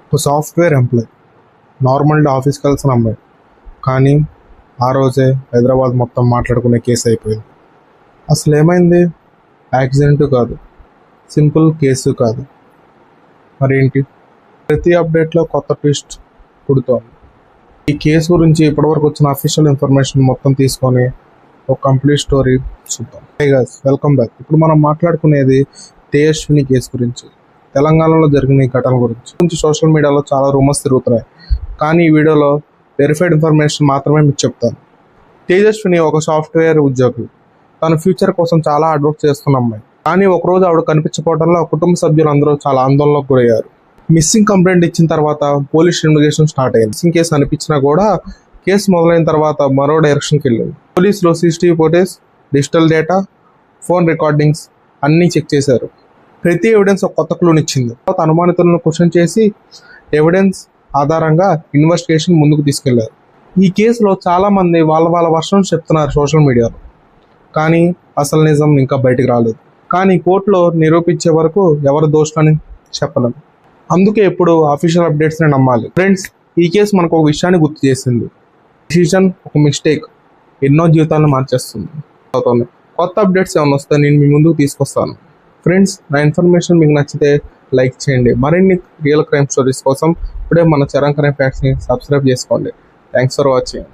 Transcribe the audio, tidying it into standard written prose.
ఒక software employee normal ఆఫీస్కి వెళ్ళాల్సిన అమ్మాయి, కానీ ఆ రోజే హైదరాబాద్ మొత్తం మాట్లాడుకునే కేసు అయిపోయింది. అసలు ఏమైంది? యాక్సిడెంట్ కాదు, సింపుల్ కేసు కాదు, మరేంటి? ప్రతి అప్డేట్లో కొత్త ట్విస్ట్ పుడుతోంది. ఈ కేసు గురించి ఇప్పటివరకు వచ్చిన అఫీషియల్ ఇన్ఫర్మేషన్ మొత్తం తీసుకొని ఒక కంప్లీట్ స్టోరీ చూద్దాం. Hey guys, welcome back. ఇప్పుడు మనం మాట్లాడుకునేది తేజస్విని కేసు గురించి, తెలంగాణలో జరిగిన ఈ ఘటన గురించి సోషల్ మీడియాలో చాలా రూమర్స్ తిరుగుతున్నాయి, కానీ ఈ వీడియోలో వెరిఫైడ్ ఇన్ఫర్మేషన్ మాత్రమే మీకు చెప్తాను. తేజస్విని ఒక సాఫ్ట్వేర్ ఉద్యోగి. తన ఫ్యూచర్ కోసం చాలా హార్డ్ వర్క్ చేస్తున్న అమ్మాయి. కానీ ఒకరోజు ఆవిడ కనిపించకపోవడంలో కుటుంబ సభ్యులందరూ చాలా ఆందోళనకు గురయ్యారు. మిస్సింగ్ కంప్లైంట్ ఇచ్చిన తర్వాత పోలీస్ ఇన్వెస్టిగేషన్ స్టార్ట్ అయింది. మిస్సింగ్ కేసు అనిపించినా కూడా కేసు మొదలైన తర్వాత మరో డైరెక్షన్కి వెళ్ళింది. పోలీసులు CCTV footage, digital data, phone recordings అన్నీ చెక్ చేశారు. ప్రతి ఎవిడెన్స్ ఒక కొత్త క్లూని ఇచ్చింది. తర్వాత అనుమానితులను క్వశ్చన్ చేసి ఎవిడెన్స్ ఆధారంగా ఇన్వెస్టిగేషన్ ముందుకు తీసుకెళ్లారు. ఈ కేసులో చాలామంది వాళ్ళ వర్షం చెప్తున్నారు సోషల్ మీడియాలో, కానీ అసలు నిజం ఇంకా బయటికి రాలేదు. కానీ కోర్టులో నిరూపించే వరకు ఎవరు దోషులని చెప్పలేం. అందుకే ఇప్పుడు అఫీషియల్ అప్డేట్స్ని నమ్మాలి. ఫ్రెండ్స్, ఈ కేసు మనకు ఒక విషయాన్ని గుర్తు చేసింది. డిసిజన్, ఒక మిస్టేక్ ఎన్నో జీవితాలను మార్చేస్తుంది. కొత్త అప్డేట్స్ ఏమైనా వస్తే నేను మీ ముందుకు తీసుకొస్తాను. ఫ్రెండ్స్, నా ఇన్ఫర్మేషన్ మీకు నచ్చితే లైక్ చేయండి. మరిన్ని రియల్ క్రైమ్ స్టోరీస్ కోసం ఇప్పుడే మన చరణ్ క్రైమ్ ఫ్యాక్ట్స్ని సబ్స్క్రైబ్ చేసుకోండి. Thanks for watching.